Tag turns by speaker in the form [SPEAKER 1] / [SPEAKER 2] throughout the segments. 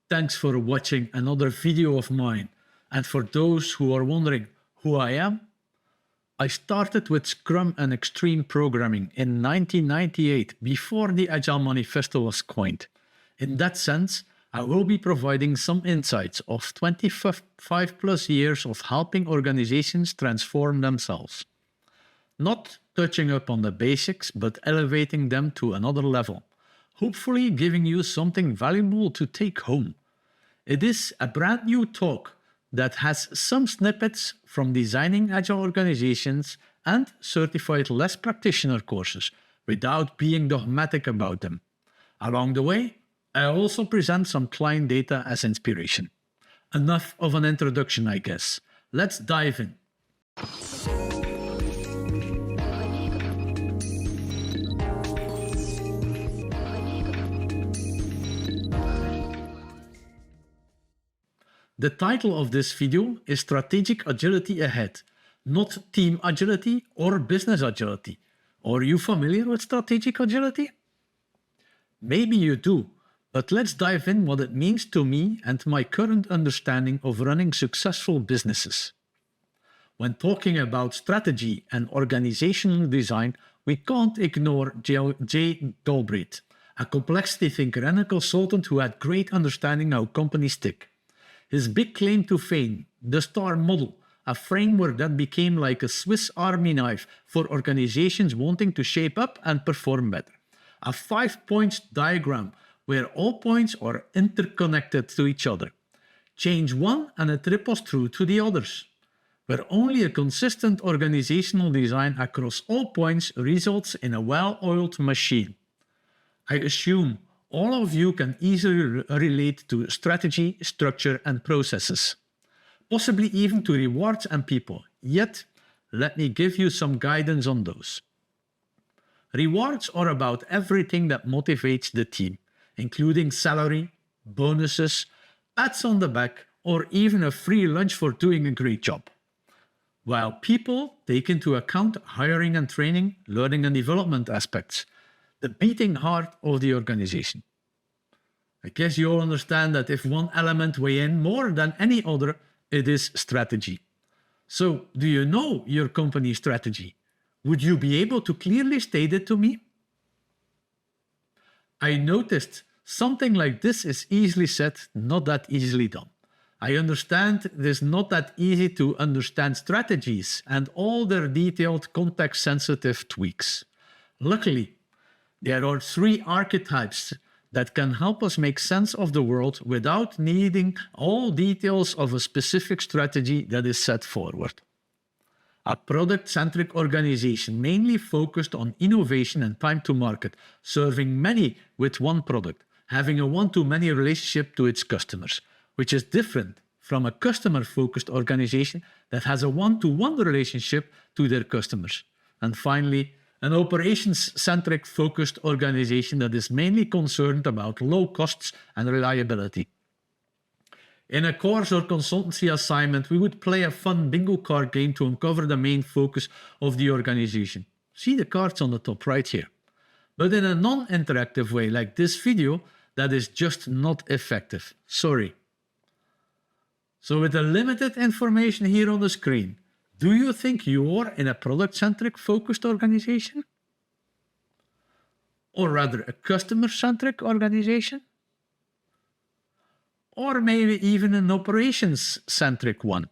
[SPEAKER 1] Thanks for watching another video of mine. And for those who are wondering who I am, I started with Scrum and Extreme Programming in 1998, before the Agile Manifesto was coined. In that sense, I will be providing some insights of 25 plus years of helping organizations transform themselves. Not touching up on the basics, but elevating them to another level. Hopefully giving you something valuable to take home. It is a brand new talk that has some snippets from designing agile organizations and certified less practitioner courses without being dogmatic about them. Along the way, I also present some client data as inspiration. Enough of an introduction, I guess. Let's dive in. The title of this video is Strategic Agility Ahead, not Team Agility or Business Agility. Are you familiar with strategic agility? Maybe you do, but let's dive in what it means to me and my current understanding of running successful businesses. When talking about strategy and organizational design, we can't ignore J. Galbraith, a complexity thinker and a consultant who had great understanding how companies tick. His big claim to fame, the STAR Model, a framework that became like a Swiss Army knife for organizations wanting to shape up and perform better. A 5-point diagram where all points are interconnected to each other. Change one and it ripples through to the others. Where only a consistent organizational design across all points results in a well-oiled machine. I assume all of you can easily relate to strategy, structure, and processes, possibly even to rewards and people. Yet, let me give you some guidance on those. Rewards are about everything that motivates the team, including salary, bonuses, pats on the back, or even a free lunch for doing a great job. While people take into account hiring and training, learning and development aspects, the beating heart of the organization. I guess you all understand that if one element weighs in more than any other, it is strategy. So, do you know your company strategy? Would you be able to clearly state it to me? I noticed something like this is easily said, not that easily done. I understand it is not that easy to understand strategies and all their detailed context-sensitive tweaks. Luckily, there are 3 archetypes that can help us make sense of the world without needing all details of a specific strategy that is set forward. A product-centric organization mainly focused on innovation and time to market, serving many with one product, having a one-to-many relationship to its customers, which is different from a customer-focused organization that has a one-to-one relationship to their customers. And finally, an operations-centric focused organization that is mainly concerned about low costs and reliability. In a course or consultancy assignment, we would play a fun bingo card game to uncover the main focus of the organization. See the cards on the top right here. But in a non-interactive way like this video, that is just not effective. Sorry. So with the limited information here on the screen, do you think you are in a product-centric focused organization? Or rather a customer-centric organization? Or maybe even an operations-centric one?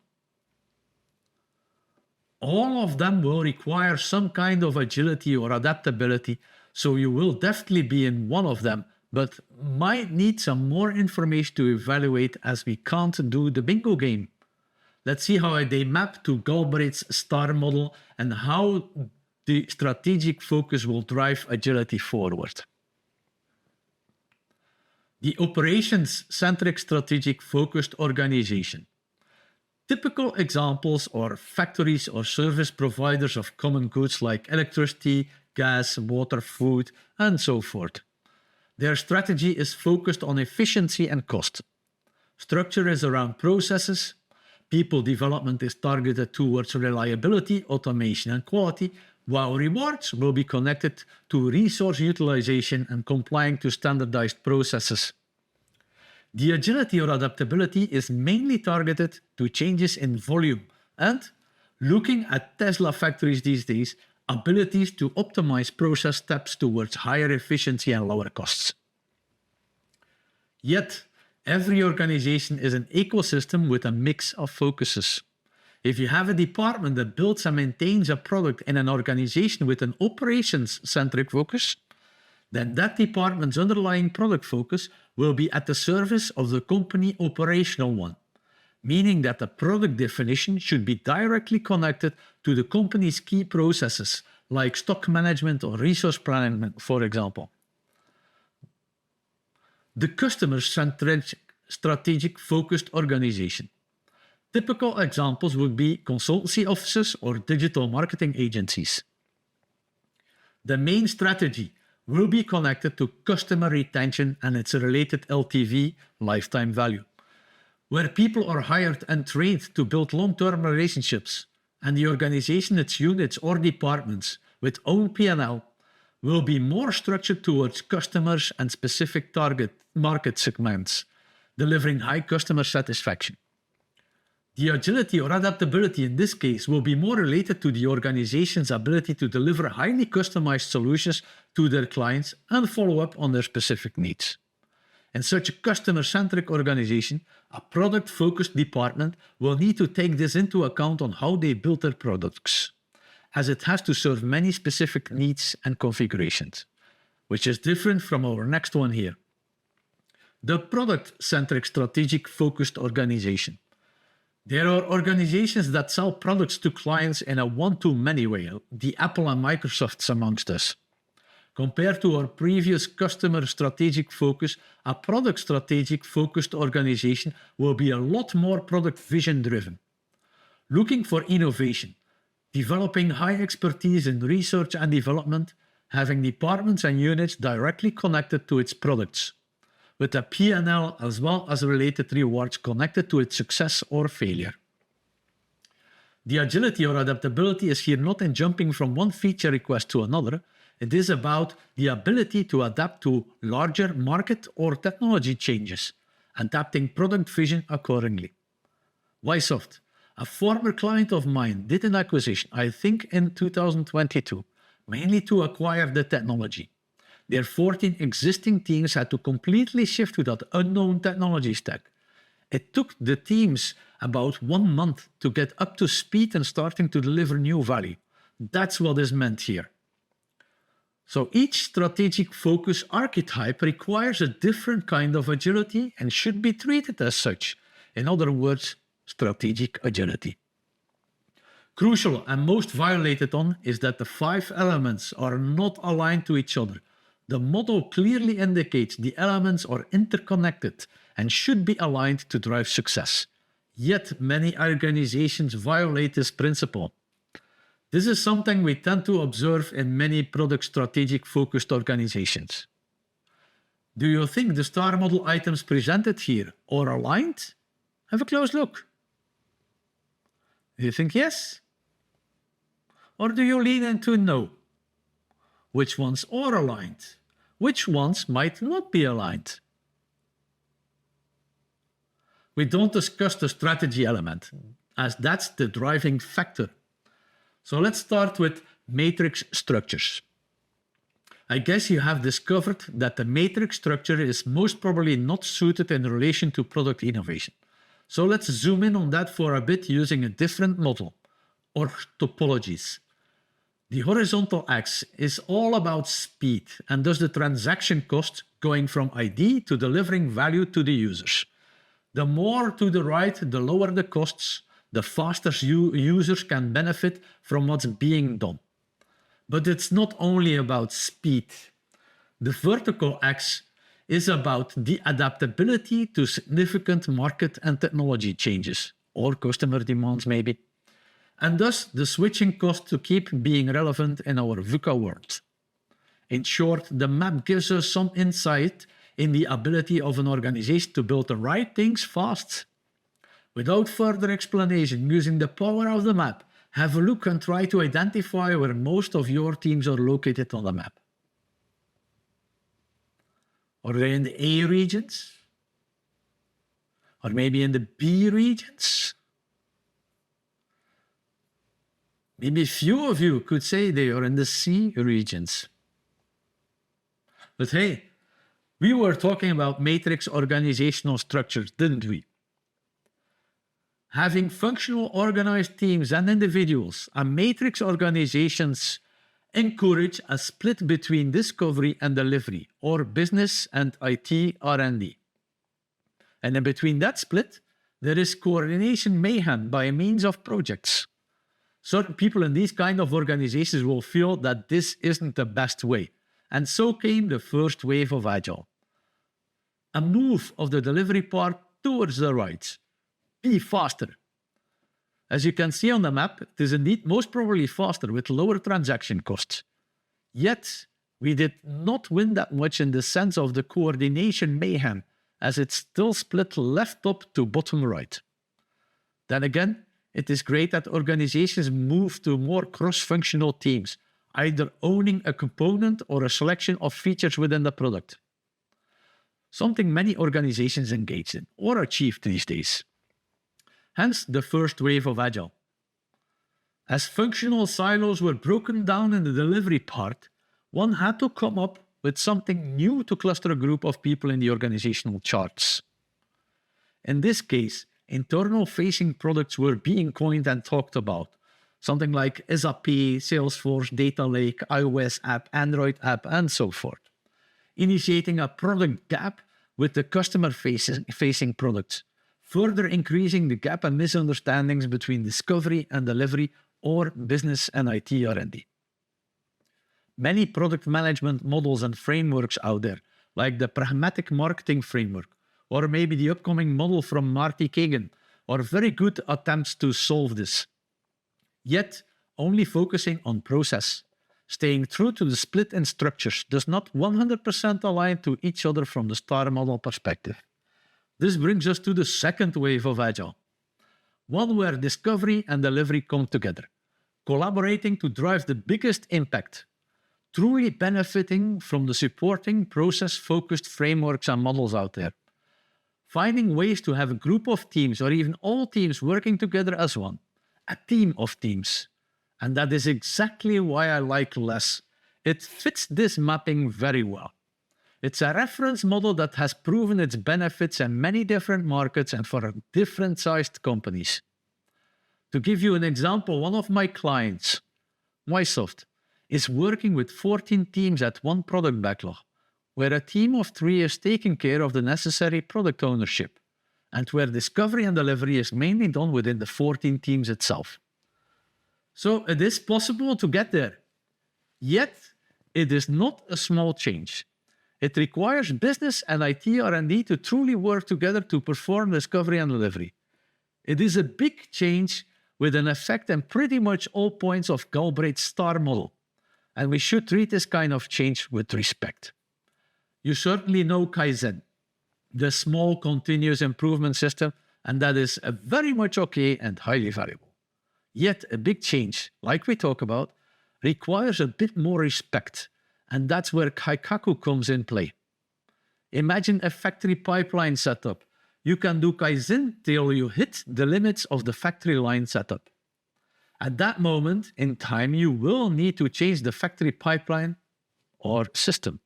[SPEAKER 1] All of them will require some kind of agility or adaptability, so you will definitely be in one of them, but might need some more information to evaluate as we can't do the bingo game. Let's see how they map to Galbraith's Star Model and how the strategic focus will drive agility forward. The operations-centric strategic focused organization. Typical examples are factories or service providers of common goods like electricity, gas, water, food, and so forth. Their strategy is focused on efficiency and cost. Structure is around processes. People development is targeted towards reliability, automation, and quality, while rewards will be connected to resource utilization and complying to standardized processes. The agility or adaptability is mainly targeted to changes in volume and, looking at Tesla factories these days, abilities to optimize process steps towards higher efficiency and lower costs. Yet, every organization is an ecosystem with a mix of focuses. If you have a department that builds and maintains a product in an organization with an operations-centric focus, then that department's underlying product focus will be at the service of the company operational one, meaning that the product definition should be directly connected to the company's key processes, like stock management or resource planning, for example. The customer-centric, strategic-focused organization. Typical examples would be consultancy offices or digital marketing agencies. The main strategy will be connected to customer retention and its related LTV, lifetime value, where people are hired and trained to build long-term relationships, and the organization, its units or departments with own P&L will be more structured towards customers and specific target market segments, delivering high customer satisfaction. The agility or adaptability in this case will be more related to the organization's ability to deliver highly customized solutions to their clients and follow up on their specific needs. In such a customer-centric organization, a product-focused department will need to take this into account on how they build their products, as it has to serve many specific needs and configurations, which is different from our next one here. The product-centric strategic-focused organization. There are organizations that sell products to clients in a one-to-many way, the Apple and Microsofts amongst us. Compared to our previous customer strategic focus, a product strategic focused organization will be a lot more product vision driven. Looking for innovation, developing high expertise in research and development, having departments and units directly connected to its products, with a P&L as well as related rewards connected to its success or failure. The agility or adaptability is here not in jumping from one feature request to another. It is about the ability to adapt to larger market or technology changes, adapting product vision accordingly. Ysoft, a former client of mine, did an acquisition, I think in 2022, mainly to acquire the technology. Their 14 existing teams had to completely shift to that unknown technology stack. It took the teams about 1 month to get up to speed and starting to deliver new value. That's what is meant here. So each strategic focus archetype requires a different kind of agility and should be treated as such. In other words, strategic agility. Crucial and most violated on is that the 5 elements are not aligned to each other. The model clearly indicates the elements are interconnected and should be aligned to drive success. Yet many organizations violate this principle. This is something we tend to observe in many product strategic focused organizations. Do you think the star model items presented here are aligned? Have a close look. Do you think yes? Or do you lean into no? Which ones are aligned? Which ones might not be aligned? We don't discuss the strategy element, as that's the driving factor. So let's start with matrix structures. I guess you have discovered that the matrix structure is most probably not suited in relation to product innovation. So let's zoom in on that for a bit using a different model, or topologies. The horizontal axis is all about speed and thus the transaction cost going from ID to delivering value to the users. The more to the right, the lower the costs, the faster users can benefit from what's being done. But it's not only about speed. The vertical axis is about the adaptability to significant market and technology changes, or customer demands maybe, and thus the switching cost to keep being relevant in our VUCA world. In short, the map gives us some insight in the ability of an organization to build the right things fast. Without further explanation, using the power of the map, have a look and try to identify where most of your teams are located on the map. Are they in the A regions? Or maybe in the B regions? Maybe few of you could say they are in the C regions. But hey, we were talking about matrix organizational structures, didn't we? Having functional organized teams and individuals and matrix organizations encourage a split between discovery and delivery, or business and IT R&D. And in between that split, there is coordination mayhem by means of projects. Certain people in these kind of organizations will feel that this isn't the best way. And so came the first wave of Agile. A move of the delivery part towards the right. Be faster. As you can see on the map, it is indeed most probably faster with lower transaction costs. Yet, we did not win that much in the sense of the coordination mayhem, as it's still split left top to bottom right. Then again, it is great that organizations move to more cross-functional teams, either owning a component or a selection of features within the product. Something many organizations engage in or achieve these days. Hence the first wave of Agile. As functional silos were broken down in the delivery part, one had to come up with something new to cluster a group of people in the organizational charts. In this case, internal-facing products were being coined and talked about. Something like SAP, Salesforce, Data Lake, iOS app, Android app, and so forth. Initiating a product gap with the customer-facing products, further increasing the gap and misunderstandings between discovery and delivery or business and IT R&D. Many product management models and frameworks out there, like the pragmatic marketing framework, or maybe the upcoming model from Marty Kagan, are very good attempts to solve this. Yet, only focusing on process, staying true to the split in structures, does not 100% align to each other from the star model perspective. This brings us to the second wave of Agile, one where discovery and delivery come together, collaborating to drive the biggest impact, truly benefiting from the supporting process-focused frameworks and models out there. Finding ways to have a group of teams or even all teams working together as one, a team of teams. And that is exactly why I like less. It fits this mapping very well. It's a reference model that has proven its benefits in many different markets and for different sized companies. To give you an example, one of my clients, Mysoft, is working with 14 teams at one product backlog, where a team of 3 is taking care of the necessary product ownership, and where discovery and delivery is mainly done within the 14 teams itself. So it is possible to get there. Yet, it is not a small change. It requires business and IT R&D to truly work together to perform discovery and delivery. It is a big change with an effect in pretty much all points of Galbraith Star Model, and we should treat this kind of change with respect. You certainly know Kaizen, the small continuous improvement system, and that is very much okay and highly valuable. Yet a big change, like we talk about, requires a bit more respect, and that's where Kaikaku comes in play. Imagine a factory pipeline setup. You can do Kaizen till you hit the limits of the factory line setup. At that moment in time, you will need to change the factory pipeline or system.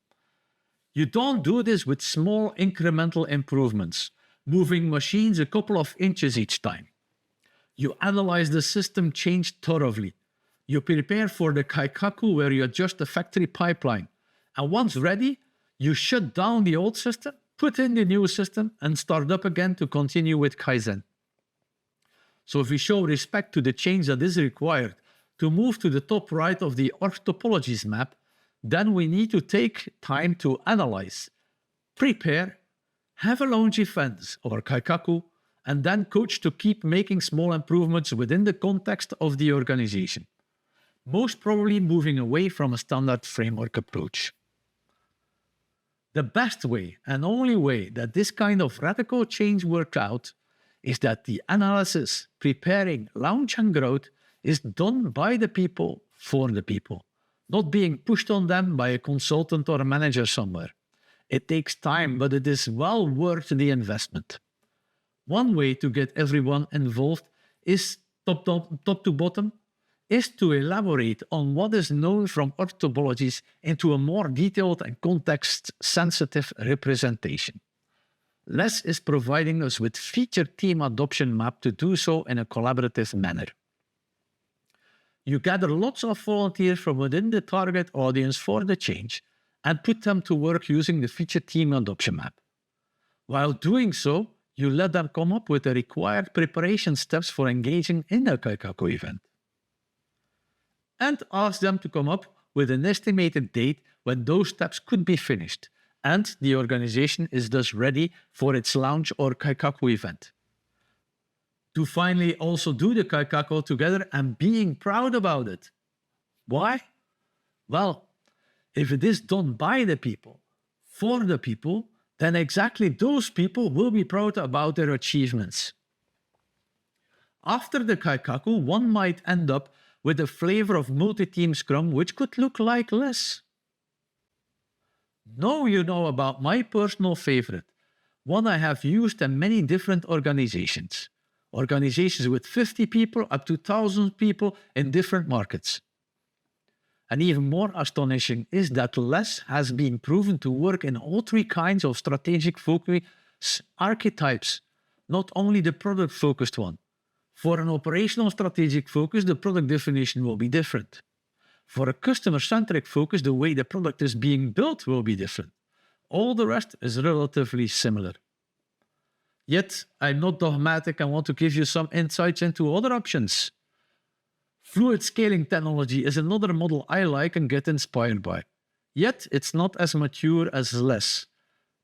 [SPEAKER 1] You don't do this with small incremental improvements, moving machines a couple of inches each time. You analyze the system change thoroughly. You prepare for the Kaikaku where you adjust the factory pipeline. And once ready, you shut down the old system, put in the new system, and start up again to continue with Kaizen. So if we show respect to the change that is required to move to the top right of the archetypologies map, then we need to take time to analyze, prepare, have a launch event or Kaikaku, and then coach to keep making small improvements within the context of the organization. Most probably moving away from a standard framework approach. The best way and only way that this kind of radical change works out is that the analysis, preparing, launch and growth is done by the people for the people, not being pushed on them by a consultant or a manager somewhere. It takes time, but it is well worth the investment. One way to get everyone involved is top to bottom, is to elaborate on what is known from orthopologies into a more detailed and context-sensitive representation. Les is providing us with featured team adoption map to do so in a collaborative manner. You gather lots of volunteers from within the target audience for the change and put them to work using the featured team adoption map. While doing so, you let them come up with the required preparation steps for engaging in a Kaikaku event. And ask them to come up with an estimated date when those steps could be finished, and the organization is thus ready for its launch or Kaikaku event. To finally also do the Kaikaku together and being proud about it. Why? Well, if it is done by the people, for the people, then exactly those people will be proud about their achievements. After the Kaikaku, one might end up with a flavor of multi-team Scrum which could look like less. Now you know about my personal favorite, one I have used in many different organizations. Organizations with 50 people up to 1,000 people in different markets. And even more astonishing is that less has been proven to work in all three kinds of strategic focus archetypes, not only the product-focused one. For an operational strategic focus, the product definition will be different. For a customer-centric focus, the way the product is being built will be different. All the rest is relatively similar. Yet, I'm not dogmatic and want to give you some insights into other options. Fluid scaling technology is another model I like and get inspired by. Yet, it's not as mature as less,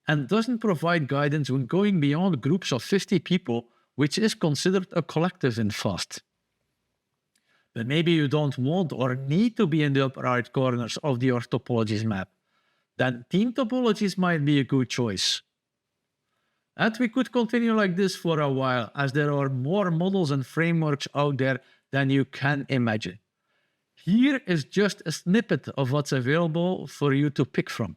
[SPEAKER 1] and doesn't provide guidance when going beyond groups of 50 people, which is considered a collective in FAST. But maybe you don't want or need to be in the upper right corners of the orthopologies map. Then team topologies might be a good choice. And we could continue like this for a while, as there are more models and frameworks out there than you can imagine. Here is just a snippet of what's available for you to pick from.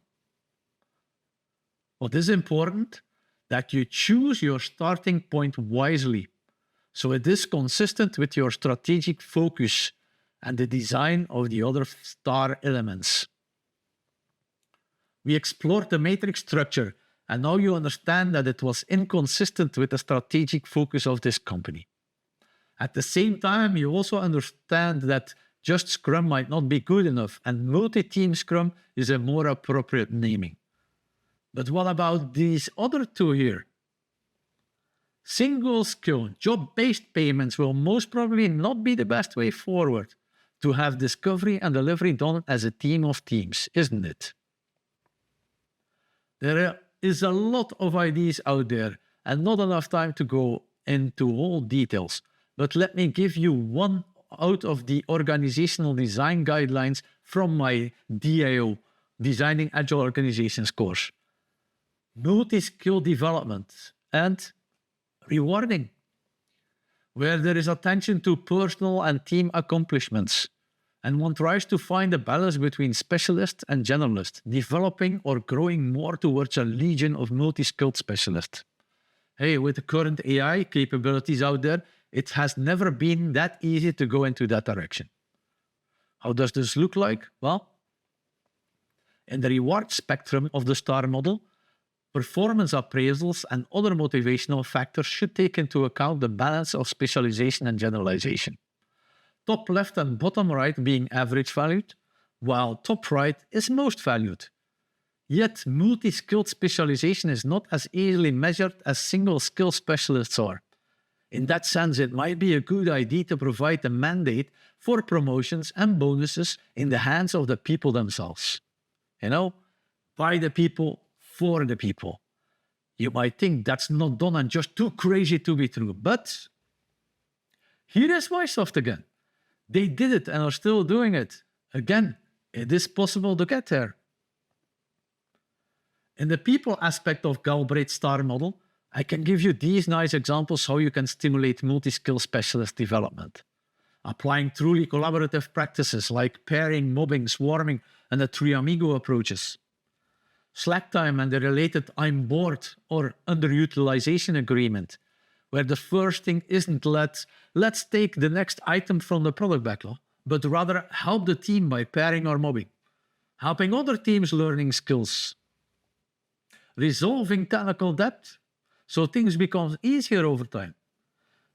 [SPEAKER 1] What is important? That you choose your starting point wisely, so it is consistent with your strategic focus and the design of the other star elements. We explored the matrix structure, and now you understand that it was inconsistent with the strategic focus of this company. At the same time, you also understand that just Scrum might not be good enough, and multi-team Scrum is a more appropriate naming. But what about these other two here? Single skill, job-based payments will most probably not be the best way forward to have discovery and delivery done as a team of teams, isn't it? There is a lot of ideas out there and not enough time to go into all details, but let me give you one out of the organizational design guidelines from my DAO, Designing Agile Organizations course. Multi-skill development and rewarding, where there is attention to personal and team accomplishments, and one tries to find a balance between specialist and generalist, developing or growing more towards a legion of multi-skilled specialists. Hey, with the current AI capabilities out there, it has never been that easy to go into that direction. How does this look like? Well, in the reward spectrum of the STAR model, performance appraisals and other motivational factors should take into account the balance of specialization and generalization. Top left and bottom right being average valued, while top right is most valued. Yet multi-skilled specialization is not as easily measured as single skill specialists are. In that sense, it might be a good idea to provide a mandate for promotions and bonuses in the hands of the people themselves. You know, by the people, for the people. You might think that's not done and just too crazy to be true, but here is my soft again. They did it and are still doing it. Again, it is possible to get there. In the people aspect of Galbraith Star Model, I can give you these nice examples how you can stimulate multi-skill specialist development. Applying truly collaborative practices like pairing, mobbing, swarming, and the three amigo approaches. Slack time and the related I'm bored or underutilization agreement, where the first thing isn't let's take the next item from the product backlog, but rather help the team by pairing or mobbing, helping other teams learning skills, resolving technical debt so things become easier over time.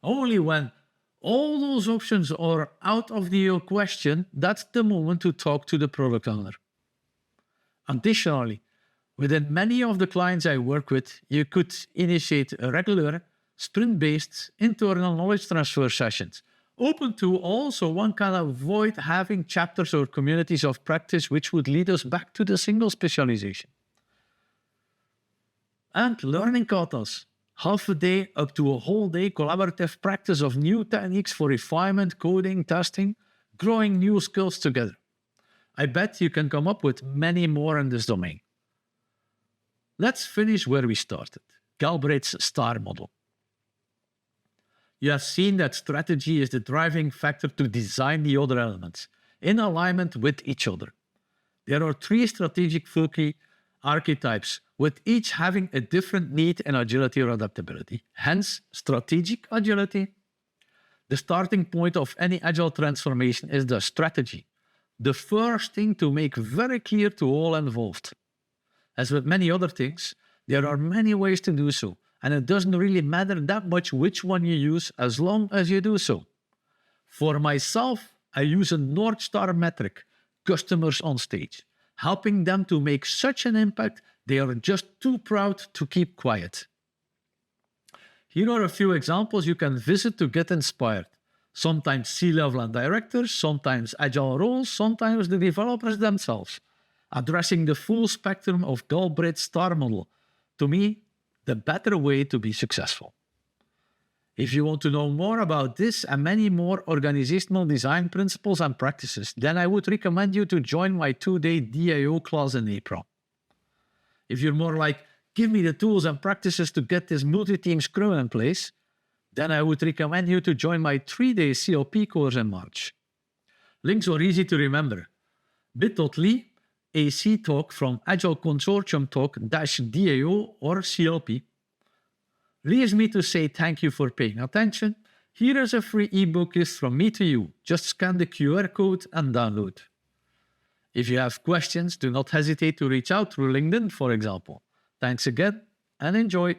[SPEAKER 1] Only when all those options are out of the question, that's the moment to talk to the product owner. Additionally, within many of the clients I work with, you could initiate a regular sprint-based internal knowledge transfer sessions. Open to also one can avoid having chapters or communities of practice which would lead us back to the single specialization. And learning katas. Half a day up to a whole day collaborative practice of new techniques for refinement, coding, testing, growing new skills together. I bet you can come up with many more in this domain. Let's finish where we started. Galbraith's Star Model. You have seen that strategy is the driving factor to design the other elements in alignment with each other. There are 3 strategic foci archetypes, with each having a different need in agility or adaptability. Hence, strategic agility. The starting point of any agile transformation is the strategy, the first thing to make very clear to all involved. As with many other things, there are many ways to do so, and it doesn't really matter that much which one you use as long as you do so. For myself, I use a North Star metric, customers on stage, helping them to make such an impact they are just too proud to keep quiet. Here are a few examples you can visit to get inspired. Sometimes C-level and directors, sometimes agile roles, sometimes the developers themselves, addressing the full spectrum of Galbraith Star Model. To me, the better way to be successful. If you want to know more about this and many more organizational design principles and practices, then I would recommend you to join my 2-day DIO class in April. If you're more like, give me the tools and practices to get this multi-team scrum in place, then I would recommend you to join my 3-day CLP course in March. Links are easy to remember. bit.ly AC talk from Agile Consortium talk -DAO or CLP. Leaves me to say thank you for paying attention. Here is a free ebook gift from me to you. Just scan the QR code and download. If you have questions, do not hesitate to reach out through LinkedIn, for example. Thanks again and enjoy.